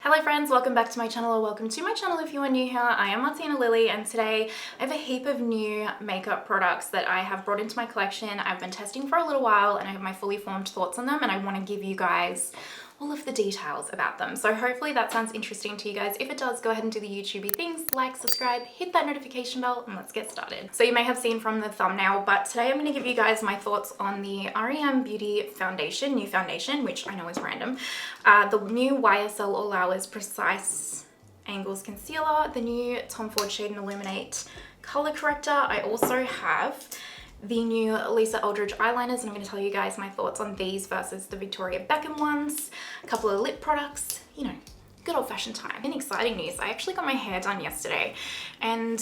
Hello friends, welcome back to my channel, or welcome to my channel if you are new here. I am Martina Lily, and today I have a heap of new makeup products that I have brought into my collection. I've been testing for a little while and I have my fully formed thoughts on them, and I want to give you guys all of the details about them. So hopefully that sounds interesting to you guys. If it does, go ahead and do the YouTubey things, like, subscribe, hit that notification bell, and let's get started. So you may have seen from the thumbnail, but today I'm going to give you guys my thoughts on the r.e.m Beauty foundation, new foundation, which I know is random. The new YSL All Hours Precise Angles Concealer, the new Tom Ford Shade and Illuminate color corrector. I also have the new Lisa Eldridge eyeliners, and I'm going to tell you guys my thoughts on these versus the Victoria Beckham ones. A couple of lip products, you know, good old-fashioned time. In exciting news, I actually got my hair done yesterday, and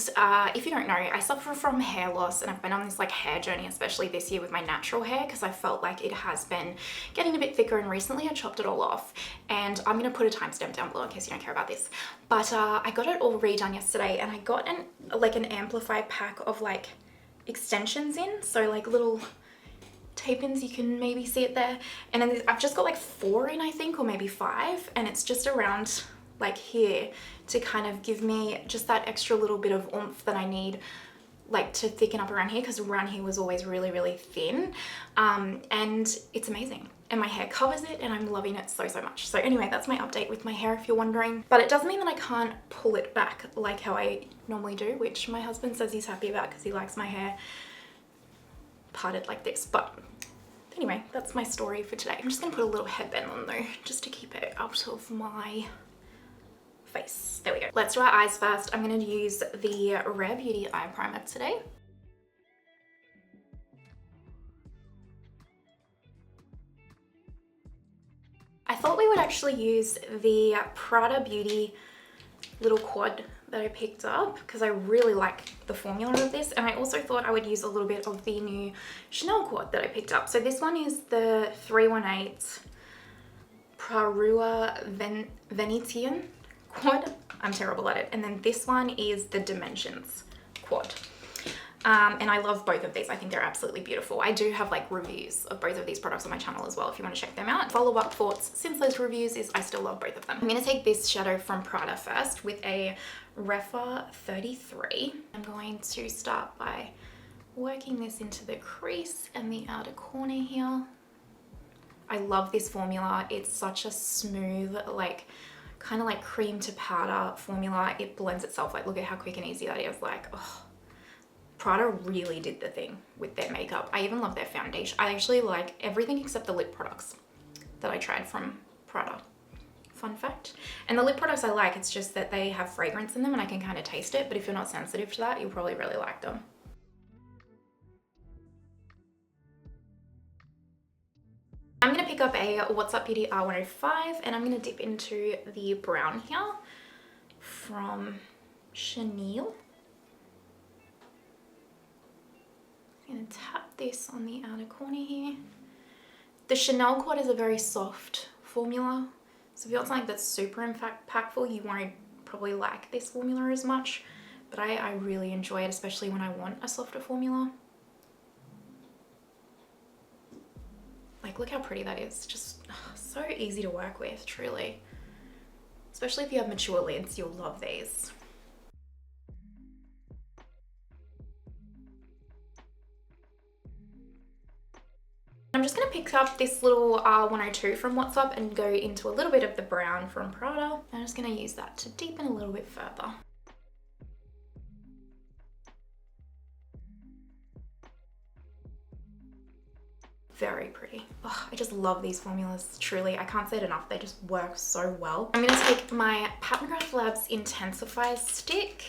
if you don't know, I suffer from hair loss, and I've been on this like hair journey, especially this year with my natural hair, because I felt like it has been getting a bit thicker, and recently I chopped it all off, and I'm going to put a timestamp down below in case you don't care about this. But I got it all redone yesterday, and I got an amplified pack of like extensions in, so like little tape-ins, you can maybe see it there, and then I've just got like 4 in, I think, or maybe 5, and it's just around like here to kind of give me just that extra little bit of oomph that I need, like to thicken up around here, because around here was always really thin, and it's amazing, and my hair covers it, and I'm loving it so much. So anyway, that's my update with my hair if you're wondering, but it doesn't mean that I can't pull it back like how I normally do, which my husband says he's happy about because he likes my hair parted like this. But anyway, that's my story for today. I'm just gonna put a little headband on though, just to keep it out of my face. There we go. Let's do our eyes first. I'm gonna use the r.e.m Beauty Eye Primer today. I thought we would actually use the Prada Beauty little quad that I picked up because I really like the formula of this, and I also thought I would use a little bit of the new Chanel quad that I picked up. So this one is the 318 Parua Venetian quad. I'm terrible at it. And then this one is the Dimensions quad. And I love both of these. I think they're absolutely beautiful. I do have like reviews of both of these products on my channel as well if you want to check them out. Follow-up thoughts since those reviews is I still love both of them. I'm going to take this shadow from Prada first with a Refa 33. I'm going to start by working this into the crease and the outer corner here. I love this formula. It's such a smooth, like kind of like cream to powder formula. It blends itself. Like look at how quick and easy that is. Like, oh. Prada really did the thing with their makeup. I even love their foundation. I actually like everything except the lip products that I tried from Prada. Fun fact. And the lip products I like, it's just that they have fragrance in them and I can kind of taste it, but if you're not sensitive to that, you'll probably really like them. I'm going to pick up a What's Up Beauty R105, and I'm going to dip into the brown here from Chanel. I'm going to tap this on the outer corner here. The Chanel quad is a very soft formula, so if you want something that's super impactful, you won't probably like this formula as much, but I really enjoy it, especially when I want a softer formula. Like look how pretty that is. Just so easy to work with, truly. Especially if you have mature lids, you'll love these. I'm just going to pick up this little R102 from What's Up and go into a little bit of the brown from Prada. I'm just going to use that to deepen a little bit further. Very pretty. Oh, I just love these formulas, truly. I can't say it enough. They just work so well. I'm going to take my Mcgrath Labs Intensifeyes stick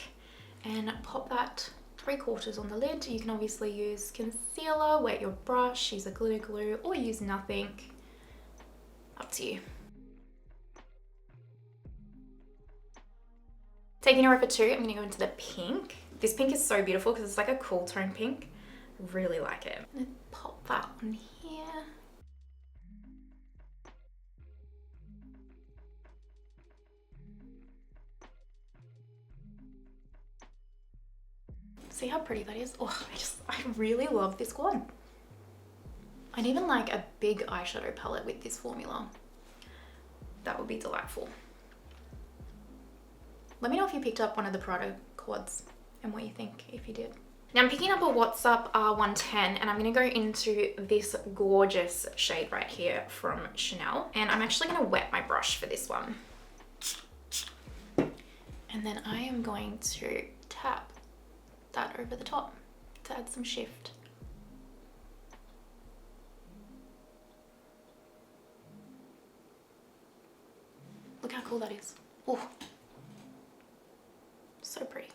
and pop that 3/4 on the lid. You can obviously use concealer, wet your brush, use a glitter glue, or use nothing. Up to you. Taking a Refa 2, I'm going to go into the pink. This pink is so beautiful because it's like a cool tone pink. I really like it. I'm going to pop that on here. See how pretty that is? Oh, I really love this one. I'd even like a big eyeshadow palette with this formula. That would be delightful. Let me know if you picked up one of the Prada quads and what you think if you did. Now I'm picking up a What's Up R110 and I'm going to go into this gorgeous shade right here from Chanel. And I'm actually going to wet my brush for this one. And then I am going to tap that over the top to add some shift. Look how cool that is. Ooh. So pretty.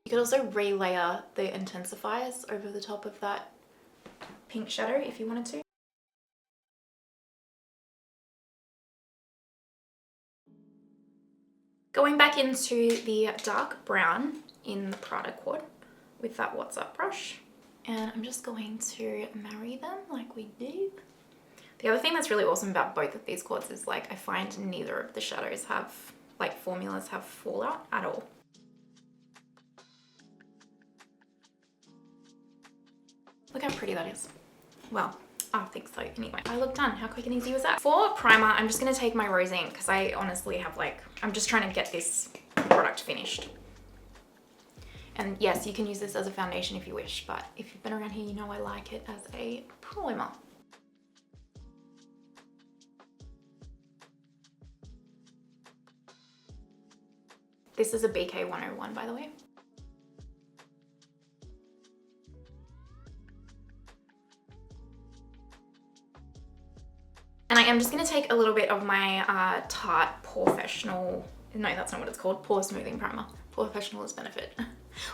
You could also relayer the Intensifeyes over the top of that pink shadow if you wanted to. Going back into the dark brown in the Prada quad with that What's Up brush. And I'm just going to marry them like we do. The other thing that's really awesome about both of these quads is like I find neither of the shadows have, like formulas have fallout at all. Look how pretty that is. Well, I think so anyway. I look done. How quick and easy was that? For primer, I'm just going to take my rose ink because I honestly have like, I'm just trying to get this product finished. And yes, you can use this as a foundation if you wish, but if you've been around here, you know I like it as a primer. This is a BK 101, by the way. And I am just going to take a little bit of my Tarte Professional, no, that's not what it's called, Pore Smoothing Primer. Professional is benefit.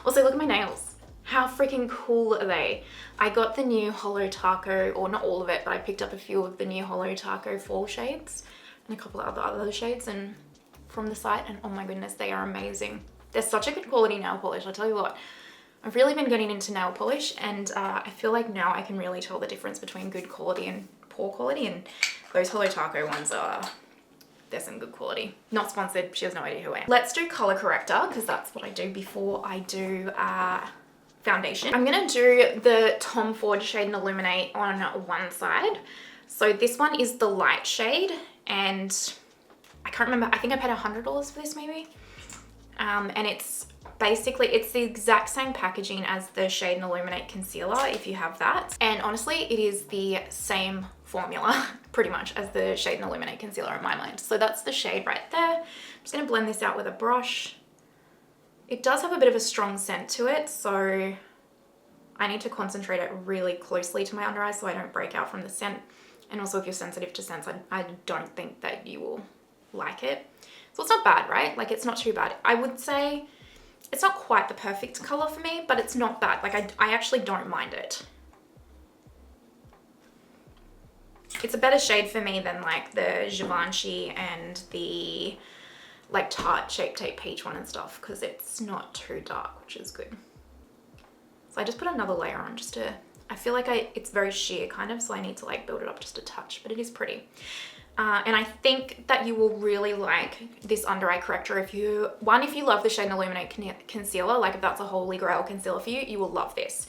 Also, look at my nails. How freaking cool are they? I got the new Holo Taco, or not all of it, but I picked up a few of the new Holo Taco fall shades and a couple of other shades and from the site, and oh my goodness, they are amazing. They're such a good quality nail polish, I'll tell you what. I've really been getting into nail polish, and I feel like now I can really tell the difference between good quality and poor quality, and those Holo Taco ones are, they're some good quality. Not sponsored, she has no idea who I am. Let's do color corrector, because that's what I do before I do foundation. I'm gonna do the Tom Ford shade and Illuminate on one side. So this one is the light shade, and I can't remember, I think I paid $100 for this maybe. And it's basically, it's the exact same packaging as the Shade and Illuminate concealer if you have that. And honestly, it is the same formula pretty much as the Shade and Illuminate concealer in my mind. So that's the shade right there. I'm just gonna blend this out with a brush. It does have a bit of a strong scent to it, so I need to concentrate it really closely to my under eye so I don't break out from the scent. And also if you're sensitive to scents, I don't think that you will like it. So it's not bad, right? Like it's not too bad. I would say it's not quite the perfect color for me, but it's not bad. Like I actually don't mind it. It's a better shade for me than like the Givenchy and the like Tarte Shape Tape Peach one and stuff, because it's not too dark, which is good. So I just put another layer on just to, I feel like it's very sheer kind of, so I need to like build it up just a touch, but it is pretty. And I think that you will really like this under eye corrector if you love the Shade and Illuminate concealer, like if that's a holy grail concealer for you, you will love this.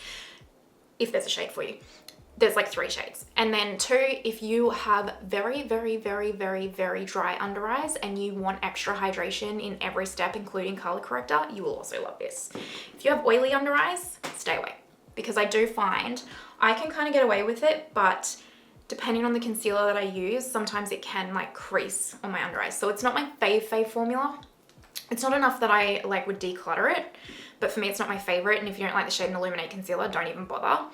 If there's a shade for you. There's like 3 shades. And then 2, if you have very, very, very, very, very dry under eyes and you want extra hydration in every step, including color corrector, you will also love this. If you have oily under eyes, stay away. Because I do find I can kind of get away with it, but depending on the concealer that I use, sometimes it can like crease on my under eyes. So it's not my fave formula. It's not enough that I like would declutter it, but for me it's not my favorite. And if you don't like the Shade and Illuminate concealer, don't even bother.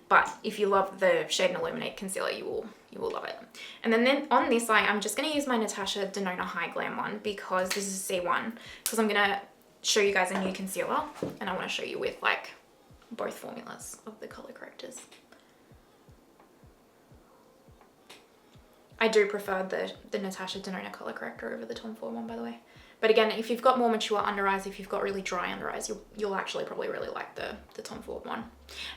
But if you love the Shade and Illuminate concealer, you will love it. And then on this eye, I'm just gonna use my Natasha Denona Hy-Glam one because this is a C1, because I'm gonna show you guys a new concealer and I wanna show you with like both formulas of the color correctors. I do prefer the Natasha Denona color corrector over the Tom Ford one, by the way. But again, if you've got more mature under eyes, if you've got really dry under eyes, you'll actually probably really like the Tom Ford one.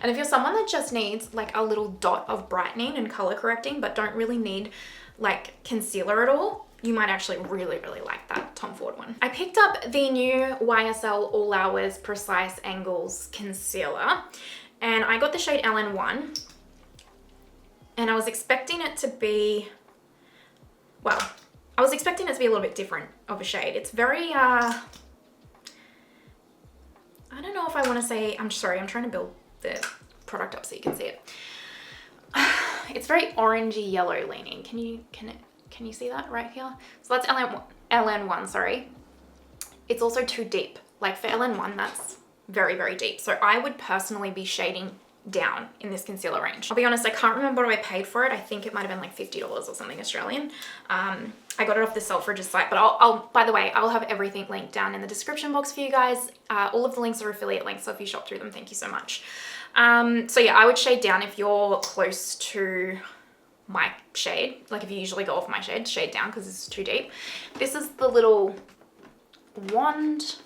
And if you're someone that just needs like a little dot of brightening and color correcting, but don't really need like concealer at all, you might actually really, really like that Tom Ford one. I picked up the new YSL All Hours Precise Angles Concealer, and I got the shade LN1. And I was expecting it to be, well, I was expecting it to be a little bit different of a shade. It's very, I don't know if I want to say, I'm sorry, I'm trying to build the product up so you can see it. It's very orangey yellow leaning. Can you see that right here? So that's LN1, sorry. It's also too deep. Like for LN1, that's very, very deep. So I would personally be shading down in this concealer range. I'll be honest, I can't remember what I paid for it. I think it might have been like $50 or something Australian. I got it off the Selfridges site, but I'll by the way, I'll have everything linked down in the description box for you guys. All of the links are affiliate links, so if you shop through them, thank you so much. So yeah, I would shade down if you're close to my shade. Like if you usually go off my shade down because it's too deep. This is the little wand.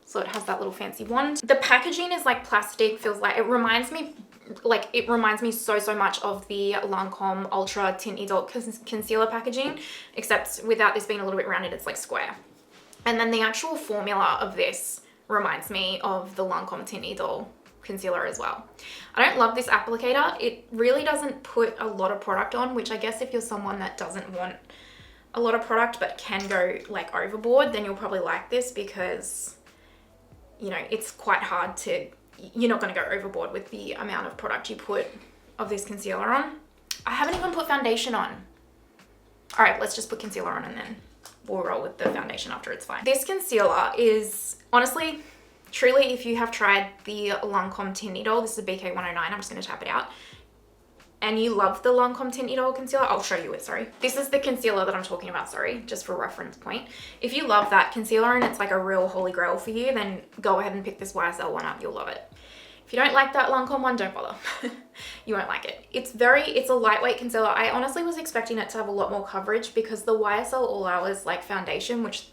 So it has that little fancy wand. The packaging is like plastic, feels like, it reminds me so much of the Lancome Ultra Tint Idol concealer packaging, except without this being a little bit rounded, it's like square. And then the actual formula of this reminds me of the Lancome Tint Idol concealer as well. I don't love this applicator. It really doesn't put a lot of product on, which I guess if you're someone that doesn't want a lot of product but can go like overboard, then you'll probably like this because, you know, it's quite hard to, you're not going to go overboard with the amount of product you put of this concealer on. I haven't even put foundation on. All right, let's just put concealer on and then we'll roll with the foundation after, it's fine. This concealer is honestly, truly, if you have tried the Lancome Tint Idol, this is a BK109, I'm just going to tap it out, and you love the Lancome Tint Idol concealer, I'll show you it, sorry. This is the concealer that I'm talking about, sorry, just for reference point. If you love that concealer and it's like a real holy grail for you, then go ahead and pick this YSL one up, you'll love it. If you don't like that Lancome one, don't bother. You won't like it. It's a lightweight concealer. I honestly was expecting it to have a lot more coverage because the YSL All Hours like foundation, which,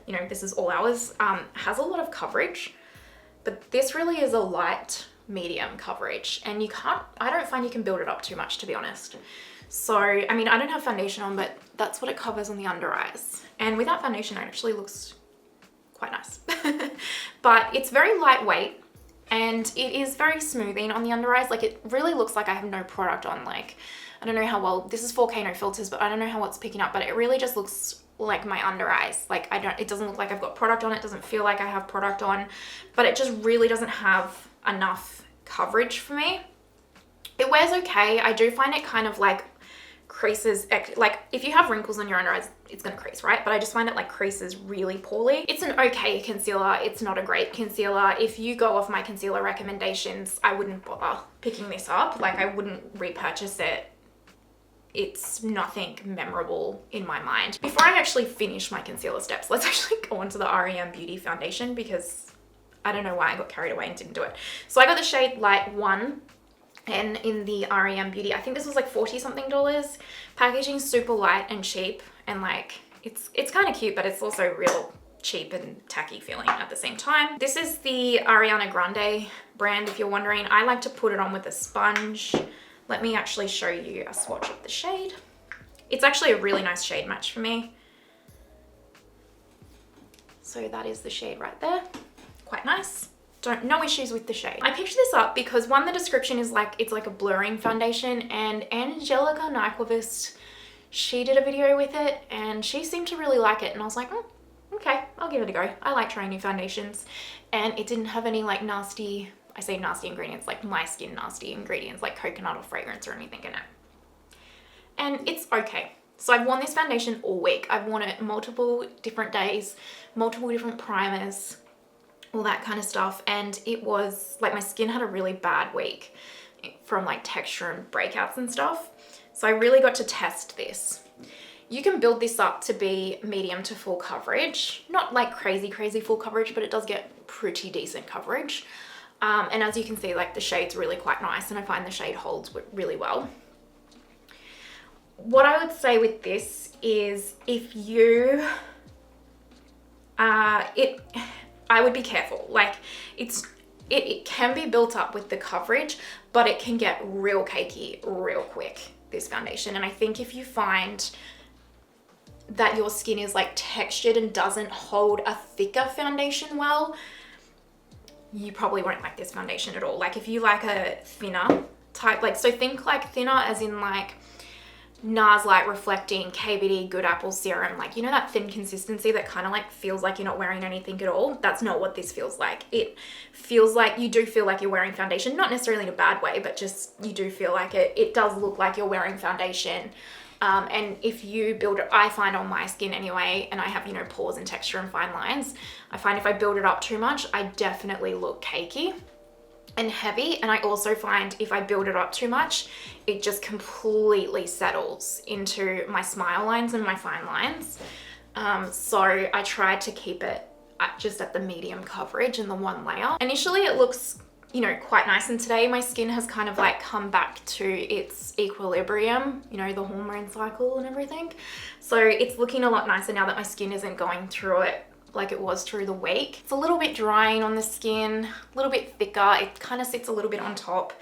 you know, this is All Hours, has a lot of coverage. But this really is a light medium coverage, and I don't find you can build it up too much, to be honest. So, I mean, I don't have foundation on, but that's what it covers on the under eyes. And without foundation, it actually looks quite nice. But it's very lightweight and it is very smoothing on the under eyes. Like it really looks like I have no product on. Like, I don't know how well, this is 4K no filters, but I don't know how it's picking up, but it really just looks like my under eyes. Like it doesn't look like I've got product on, it doesn't feel like I have product on, but it just really doesn't have enough coverage for me. It wears okay. I do find it kind of like creases, like if you have wrinkles on your under eyes, it's gonna crease, right? But I just find it like creases really poorly. It's an okay concealer. It's not a great concealer. If you go off my concealer recommendations, I wouldn't bother picking this up. Like I wouldn't repurchase it. It's nothing memorable in my mind. Before I actually finish my concealer steps, let's actually go on to the r.e.m. Beauty foundation because I don't know why I got carried away and didn't do it. So I got the shade Light 1 and in the r.e.m. Beauty, I think this was like $40 something. Packaging super light and cheap, and like it's kind of cute, but it's also real cheap and tacky feeling at the same time. This is the Ariana Grande brand, if you're wondering. I like to put it on with a sponge. Let me actually show you a swatch of the shade. It's actually a really nice shade match for me. So that is the shade right there. Quite nice. No issues with the shade. I picked this up because one, the description is like, it's like a blurring foundation, and Angelica Nyquist, she did a video with it and she seemed to really like it, and I was like, okay, I'll give it a go. I like trying new foundations, and it didn't have any like nasty, I say nasty ingredients, like my skin nasty ingredients like coconut or fragrance or anything in it. And it's okay. So I've worn this foundation all week. I've worn it multiple different days, multiple different primers, all that kind of stuff, and it was like my skin had a really bad week from like texture and breakouts and stuff. So I really got to test this. You can build this up to be medium to full coverage, not like crazy full coverage, but it does get pretty decent coverage. And as you can see, like the shade's really quite nice, and I find the shade holds really well. What I would say with this is if you I would be careful. Like it can be built up with the coverage, but it can get real cakey real quick, this foundation. And I think if you find that your skin is like textured and doesn't hold a thicker foundation well, you probably won't like this foundation at all. Like if you like a thinner type, like, so think like thinner as in like NARS Light Reflecting KVD Good Apple Serum, like, you know, that thin consistency that kind of like feels like you're not wearing anything at all. That's not what this feels like. It feels like you do feel like you're wearing foundation, not necessarily in a bad way, but just you do feel like it does look like you're wearing foundation. And if you build it, I find on my skin anyway, and I have, you know, pores and texture and fine lines, I find if I build it up too much, I definitely look cakey and heavy. And I also find if I build it up too much, it just completely settles into my smile lines and my fine lines. So I tried to keep it just at the medium coverage in the one layer. Initially it looks, you know, quite nice, and today my skin has kind of like come back to its equilibrium, you know, the hormone cycle and everything. So it's looking a lot nicer now that my skin isn't going through it like it was through the week. It's a little bit drying on the skin, a little bit thicker. It kind of sits a little bit on top.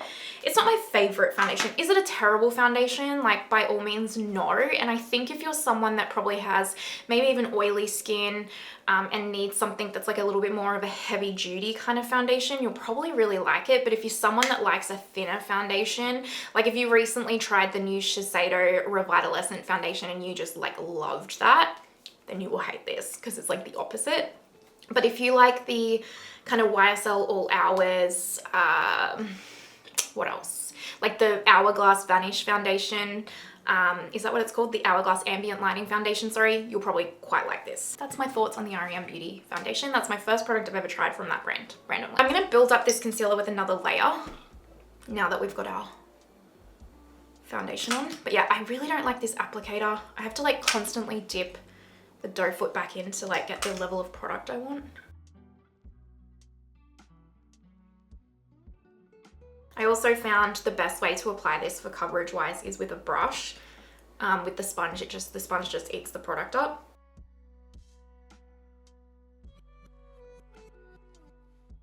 It's not my favorite foundation. Is it a terrible foundation? Like, by all means, no. And I think if you're someone that probably has maybe even oily skin and needs something that's like a little bit more of a heavy duty kind of foundation, you'll probably really like it. But if you're someone that likes a thinner foundation, like if you recently tried the new Shiseido Revitaliscent foundation and you just like loved that, then you will hate this because it's like the opposite. But if you like the kind of YSL All Hours, what else? Like the Hourglass Vanish foundation, is that what it's called? The Hourglass Ambient Lighting Foundation, sorry, you'll probably quite like this. That's my thoughts on the r.e.m Beauty foundation. That's my first product I've ever tried from that brand, randomly. I'm gonna build up this concealer with another layer now that we've got our foundation on. But yeah, I really don't like this applicator. I have to like constantly dip the doe foot back in to like get the level of product I want. I also found the best way to apply this for coverage wise is with a brush. With the sponge, the sponge just eats the product up.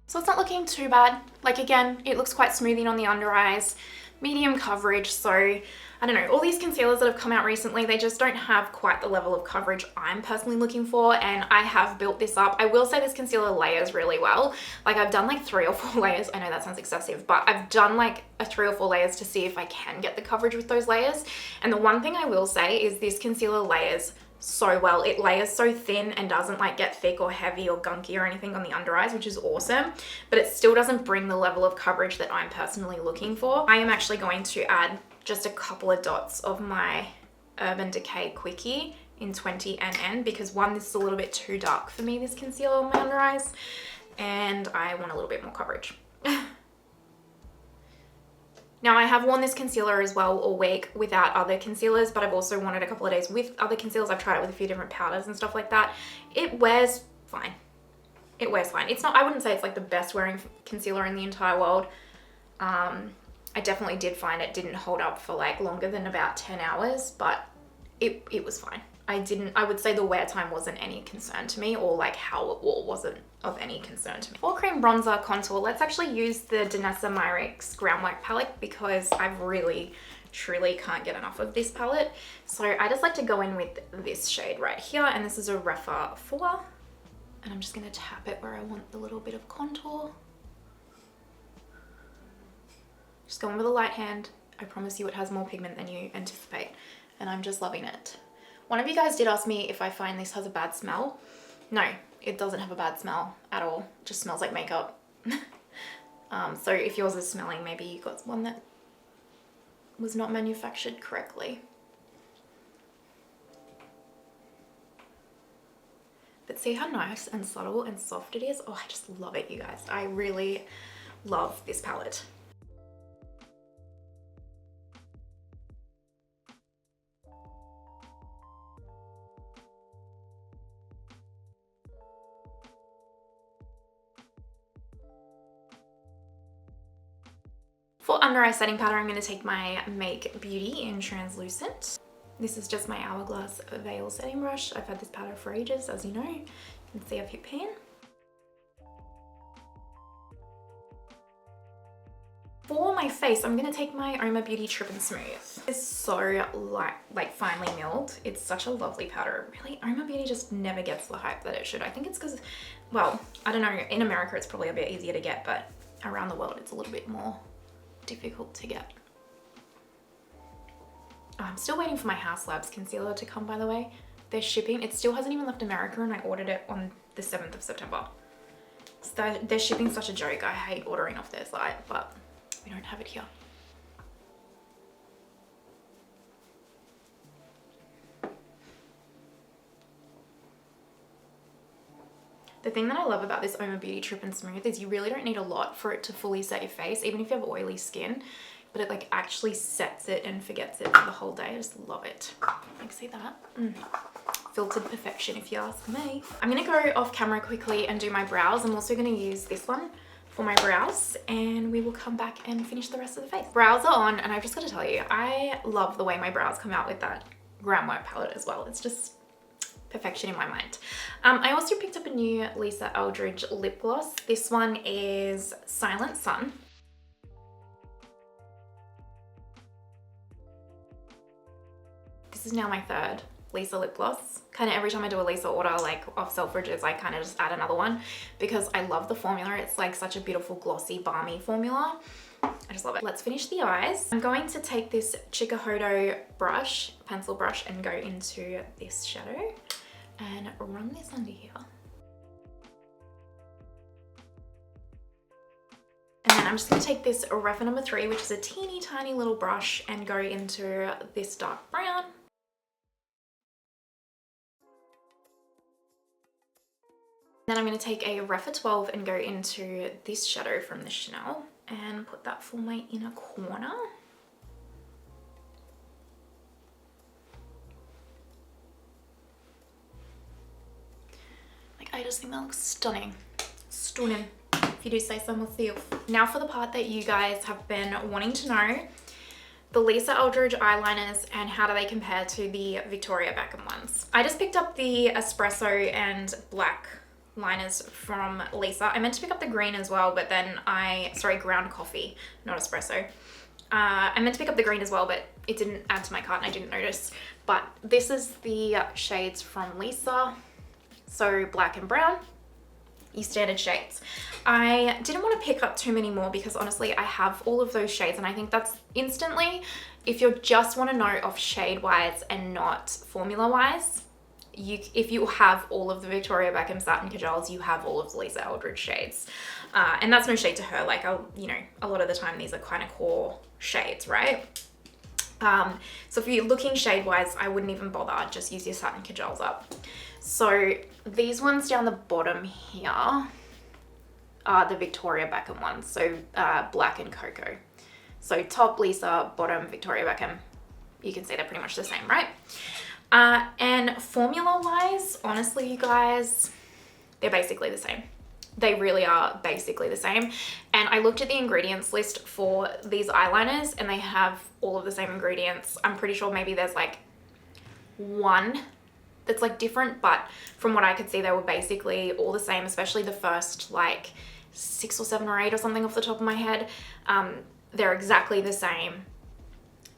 So it's not looking too bad. Like, again, it looks quite smoothing on the under eyes, medium coverage. So I don't know, all these concealers that have come out recently, they just don't have quite the level of coverage I'm personally looking for, and I have built this up. I will say this concealer layers really well. Like, I've done like 3 or 4 layers. I know that sounds excessive, but I've done like 3 or 4 layers to see if I can get the coverage with those layers. And the one thing I will say is this concealer layers so well. It layers so thin and doesn't like get thick or heavy or gunky or anything on the under eyes, which is awesome, but it still doesn't bring the level of coverage that I'm personally looking for. I am actually going to add just a couple of dots of my Urban Decay Quickie in 20 NN because one, this is a little bit too dark for me, this concealer on my under eyes, and I want a little bit more coverage. Now, I have worn this concealer as well all week without other concealers, but I've also worn it a couple of days with other concealers. I've tried it with a few different powders and stuff like that. It wears fine. It wears fine. It's not, I wouldn't say it's like the best wearing concealer in the entire world. I definitely did find it didn't hold up for like longer than about 10 hours, but it was fine. I would say the wear time wasn't any concern to me, or like how it wore wasn't of any concern to me. For cream bronzer contour, let's actually use the Danessa Myricks Groundwork palette because I really truly can't get enough of this palette. So I just like to go in with this shade right here, and this is a Refa 4, and I'm just going to tap it where I want the little bit of contour. Just go in with a light hand. I promise you it has more pigment than you anticipate, and I'm just loving it. One of you guys did ask me if I find this has a bad smell. No, it doesn't have a bad smell at all. It just smells like makeup. So if yours is smelling, maybe you got one that was not manufactured correctly. But see how nice and subtle and soft it is? Oh, I just love it, you guys. I really love this palette. For under eye setting powder, I'm going to take my Make Beauty in Translucent. This is just my Hourglass Veil setting brush. I've had this powder for ages, as you know. You can see I've hit pan. For my face, I'm going to take my r.e.m Beauty Trip and Smooth. It's so like finely milled. It's such a lovely powder. Really, r.e.m Beauty just never gets the hype that it should. I think it's because, well, I don't know, in America it's probably a bit easier to get, but around the world it's a little bit more difficult to get. Oh, I'm still waiting for my House Labs concealer to come, by the way. They're shipping. It still hasn't even left America, and I ordered it on the 7th of September. So their shipping's such a joke. I hate ordering off their site, but we don't have it here. The thing that I love about this Oma Beauty Trip and Smooth is you really don't need a lot for it to fully set your face, even if you have oily skin, but it like actually sets it and forgets it for the whole day. I just love it. Like, see that? Filtered perfection, if you ask me. I'm gonna go off camera quickly and do my brows. I'm also gonna use this one for my brows, and we will come back and finish the rest of the face. Brows are on, and I've just got to tell you, I love the way my brows come out with that Glam Work palette as well. It's just perfection in my mind. I also picked up a new Lisa Eldridge lip gloss. This one is Silent Sun. This is now my third Lisa lip gloss. Kind of every time I do a Lisa order, like off Selfridges, I kind of just add another one because I love the formula. It's like such a beautiful glossy balmy formula. I just love it. Let's finish the eyes. I'm going to take this Chikuhodo brush, pencil brush, and go into this shadow and run this under here. And then I'm just going to take this Refa number 3, which is a teeny tiny little brush, and go into this dark brown. Then I'm going to take a Refa 12 and go into this shadow from the Chanel and put that for my inner corner. I just think that looks stunning. Stunning, if you do say so myself. Now for the part that you guys have been wanting to know, the Lisa Eldridge eyeliners and how do they compare to the Victoria Beckham ones. I just picked up the espresso and black liners from Lisa. I meant to pick up the green as well, but then sorry, ground coffee, not espresso. I meant to pick up the green as well, but it didn't add to my cart and I didn't notice. But this is the shades from Lisa. So black and brown, your standard shades. I didn't want to pick up too many more because honestly I have all of those shades, and I think that's instantly, if you just want to know of shade wise and not formula wise, if you have all of the Victoria Beckham satin cajoles, you have all of the Lisa Eldridge shades. And that's no shade to her, like, you know, a lot of the time these are kind of core shades, right? So if you're looking shade wise, I wouldn't even bother, just use your satin cajoles up. So these ones down the bottom here are the Victoria Beckham ones, so black and cocoa. So top Lisa, bottom Victoria Beckham. You can see they're pretty much the same, right? And formula wise, honestly you guys, they're basically the same. They really are basically the same. And I looked at the ingredients list for these eyeliners and they have all of the same ingredients. I'm pretty sure maybe there's like one that's like different, but from what I could see, they were basically all the same, especially the first like 6 or 7 or 8 or something off the top of my head. They're exactly the same,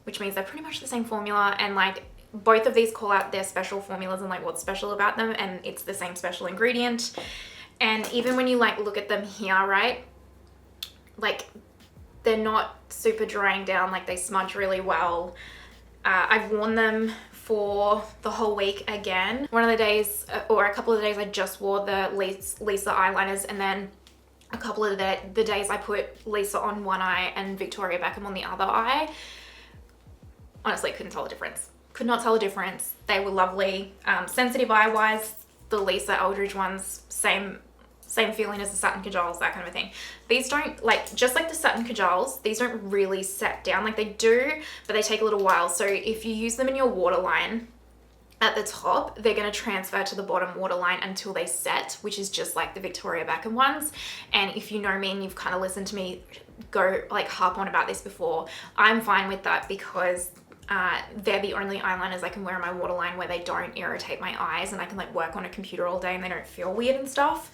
which means they're pretty much the same formula. And like both of these call out their special formulas and like what's special about them, and it's the same special ingredient. And even when you like look at them here, right, like they're not super drying down, like they smudge really well. I've worn them for the whole week again. One of the days or a couple of the days I just wore the Lisa eyeliners, and then a couple of the days I put Lisa on one eye and Victoria Beckham on the other eye. Honestly, couldn't tell the difference. Could not tell the difference. They were lovely. Sensitive eye wise, the Lisa Eldridge ones, same feeling as the satin cajoles, that kind of a thing. These don't, like, just like the satin cajoles, these don't really set down. Like they do, but they take a little while. So if you use them in your waterline at the top, they're going to transfer to the bottom waterline until they set, which is just like the Victoria Beckham ones. And if you know me and you've kind of listened to me go like harp on about this before, I'm fine with that because they're the only eyeliners I can wear in my waterline where they don't irritate my eyes, and I can like work on a computer all day and they don't feel weird and stuff.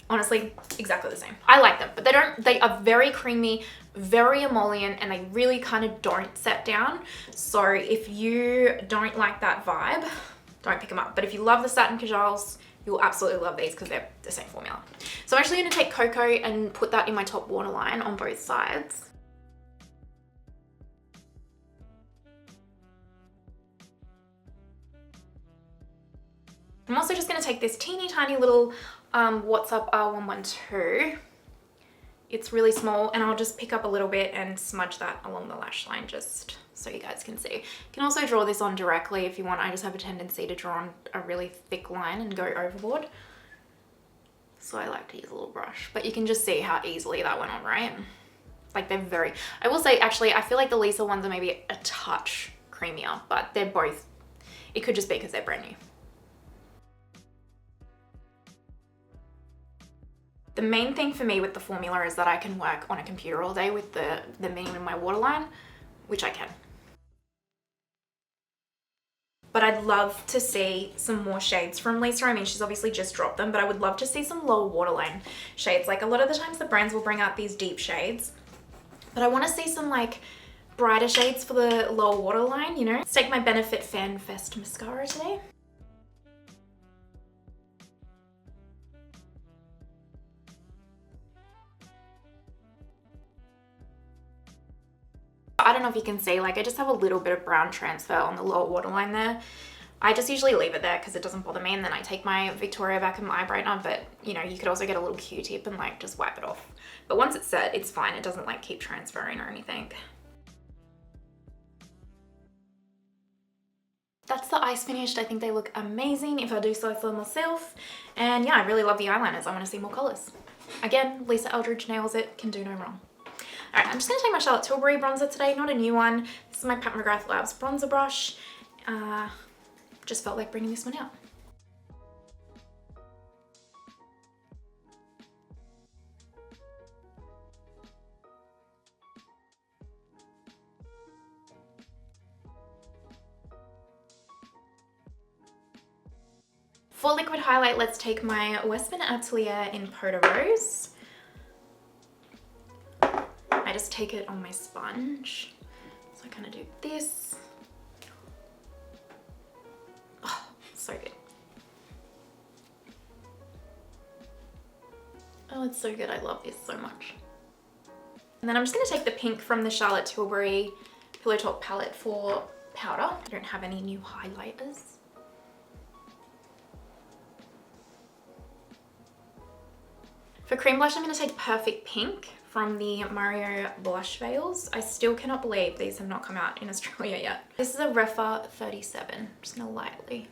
Honestly, exactly the same. I like them, but they are very creamy, very emollient, and they really kind of don't set down. So if you don't like that vibe, don't pick them up. But if you love the satin cajoles, you'll absolutely love these because they're the same formula. So I'm actually going to take Cocoa and put that in my top waterline on both sides. I'm also just going to take this teeny tiny little What's Up R112. It's really small, and I'll just pick up a little bit and smudge that along the lash line just so you guys can see. You can also draw this on directly if you want. I just have a tendency to draw on a really thick line and go overboard. So I like to use a little brush, but you can just see how easily that went on, right? Like they're very, I will say actually, I feel like the Lisa ones are maybe a touch creamier, but they're both, it could just be because they're brand new. The main thing for me with the formula is that I can work on a computer all day with the medium in my waterline, which I can. But I'd love to see some more shades from Lisa. I mean, she's obviously just dropped them, but I would love to see some lower waterline shades. Like a lot of the times the brands will bring out these deep shades, but I want to see some like brighter shades for the lower waterline, you know? Let's take my Benefit Fan Fest mascara today. I don't know if you can see, like I just have a little bit of brown transfer on the lower waterline there. I just usually leave it there because it doesn't bother me, and then I take my Victoria Beckham eye brightener, but you know, you could also get a little Q-tip and like just wipe it off. But once it's set, it's fine. It doesn't like keep transferring or anything. That's the eyes finished. I think they look amazing if I do so myself. And yeah, I really love the eyeliners. I want to see more colors. Again, Lisa Eldridge nails it, can do no wrong. All right, I'm just gonna take my Charlotte Tilbury bronzer today, not a new one. This is my Pat McGrath Labs bronzer brush. Just felt like bringing this one out. For liquid highlight, let's take my Westman Atelier in Poda Rose. I just take it on my sponge. So I kind of do this. Oh, so good. Oh, it's so good. I love this so much. And then I'm just going to take the pink from the Charlotte Tilbury Pillow Talk palette for powder. I don't have any new highlighters. For cream blush, I'm going to take Perfect Pink from the Mario Blush Veils. I still cannot believe these have not come out in Australia yet. This is a Refa 37. I'm just going to lightly.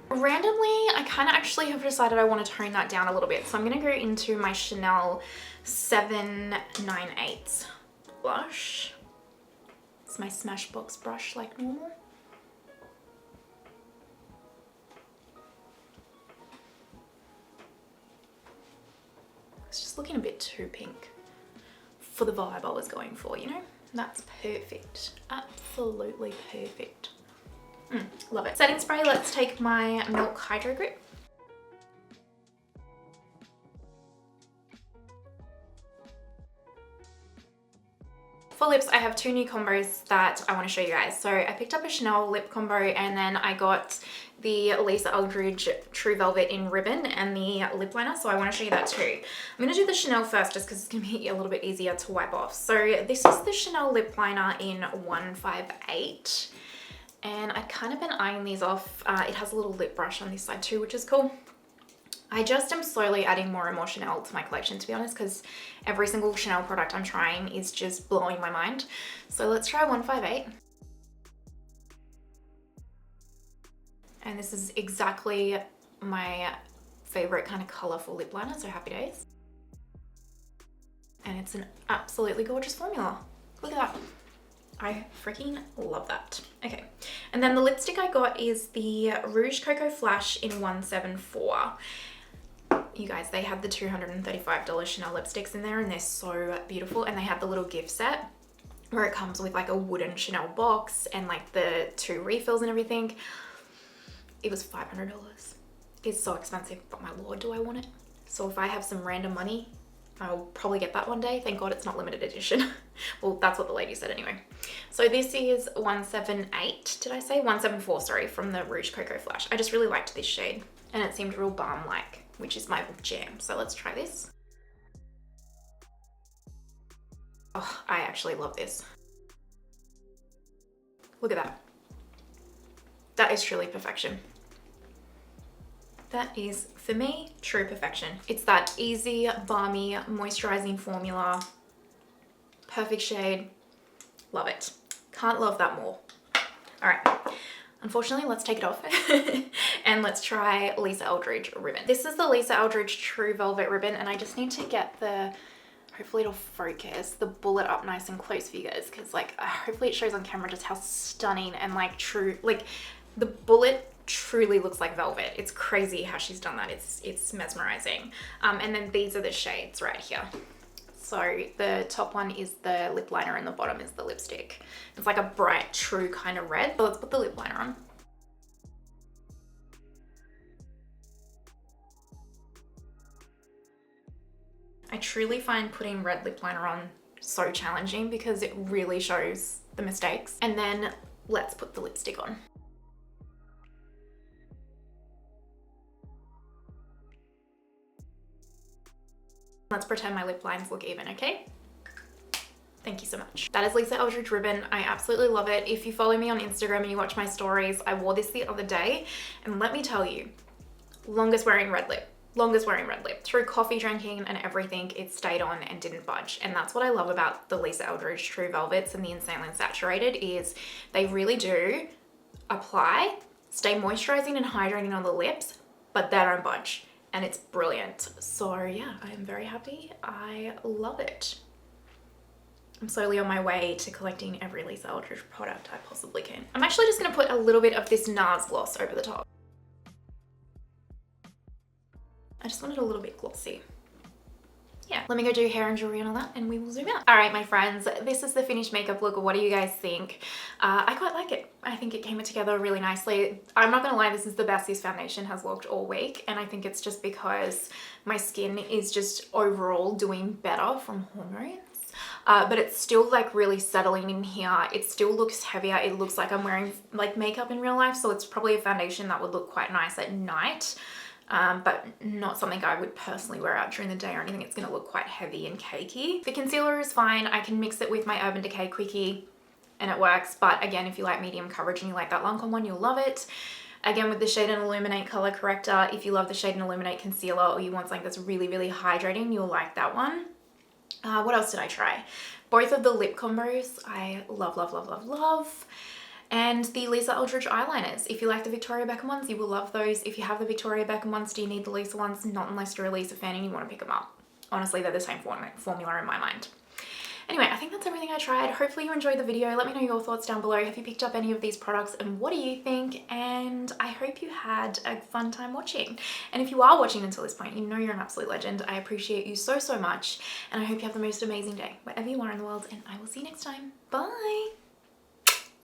Randomly, I kind of actually have decided I want to tone that down a little bit. So I'm going to go into my Chanel 798 blush. It's my Smashbox brush like normal. It's just looking a bit too pink for the vibe I was going for, you know? That's perfect. Absolutely perfect. Love it. Setting spray, let's take my Milk Hydro Grip. For lips, I have two new combos that I want to show you guys. So I picked up a Chanel lip combo, and then I got the Lisa Eldridge True Velvet in Ribbon and the lip liner. So I want to show you that too. I'm going to do the Chanel first just because it's going to be a little bit easier to wipe off. So this is the Chanel lip liner in 158. And I've kind of been eyeing these off. It has a little lip brush on this side too, which is cool. I just am slowly adding more and more Chanel to my collection, to be honest, because every single Chanel product I'm trying is just blowing my mind. So let's try 158. And this is exactly my favorite kind of colorful lip liner, so happy days. And it's an absolutely gorgeous formula. Look at that. I freaking love that. Okay, and then the lipstick I got is the Rouge Coco Flash in 174. You guys, they had the $235 Chanel lipsticks in there, and they're so beautiful. And they have the little gift set where it comes with like a wooden Chanel box and like the 2 refills and everything. It was $500. It's so expensive, but my lord, do I want it. So if I have some random money, I'll probably get that one day. Thank God it's not limited edition. Well, that's what the lady said anyway. So this is 178, did I say? 174, sorry, from the Rouge Coco Flash. I just really liked this shade, and it seemed real balm-like, which is my jam. So let's try this. Oh, I actually love this. Look at that. That is truly perfection. That is, for me, true perfection. It's that easy, balmy, moisturizing formula. Perfect shade. Love it. Can't love that more. All right. Unfortunately, let's take it off and let's try Lisa Eldridge ribbon. This is the Lisa Eldridge True Velvet ribbon, and I just need to get the, hopefully it'll focus, the bullet up nice and close for you guys, because like hopefully it shows on camera just how stunning and like true, like the bullet truly looks like velvet. It's crazy how she's done that. It's mesmerizing. And then these are the shades right here. So the top one is the lip liner and the bottom is the lipstick. It's like a bright, true kind of red. So let's put the lip liner on. I truly find putting red lip liner on so challenging because it really shows the mistakes. And then let's put the lipstick on. Let's pretend my lip lines look even, okay? Thank you so much. That is Lisa Eldridge ribbon. I absolutely love it. If you follow me on Instagram and you watch my stories, I wore this the other day, and let me tell you, longest wearing red lip. Longest wearing red lip. Through coffee drinking and everything, it stayed on and didn't budge. And that's what I love about the Lisa Eldridge True Velvets and the Insanely Saturated is they really do apply, stay moisturizing and hydrating on the lips, but they don't budge. And it's brilliant. So yeah, I am very happy. I love it. I'm slowly on my way to collecting every Lisa Eldridge product I possibly can. I'm actually just gonna put a little bit of this NARS gloss over the top. I just want it a little bit glossy. Yeah, let me go do hair and jewelry and all that and we will zoom out. All right, my friends, this is the finished makeup look. What do you guys think? I quite like it. I think it came together really nicely. I'm not gonna lie, this is the best this foundation has looked all week, and I think it's just because my skin is just overall doing better from hormones. But it's still like really settling in here. It still looks heavier. It looks like I'm wearing like makeup in real life, so it's probably a foundation that would look quite nice at night. But not something I would personally wear out during the day or anything. It's gonna look quite heavy and cakey. The concealer is fine. I can mix it with my Urban Decay Quickie and it works. But again, if you like medium coverage and you like that Lancome one, you'll love it. Again, with the Shade and Illuminate color corrector, if you love the Shade and Illuminate concealer or you want something that's really, really hydrating, you'll like that one. What else did I try? Both of the lip combos I love, love, love, love, love. And the Lisa Eldridge eyeliners. If you like the Victoria Beckham ones, you will love those. If you have the Victoria Beckham ones, do you need the Lisa ones? Not unless you're a Lisa fan and you want to pick them up. Honestly, they're the same formula in my mind. Anyway, I think that's everything I tried. Hopefully you enjoyed the video. Let me know your thoughts down below. Have you picked up any of these products and what do you think? And I hope you had a fun time watching. And if you are watching until this point, you know you're an absolute legend. I appreciate you so, so much. And I hope you have the most amazing day wherever you are in the world. And I will see you next time. Bye.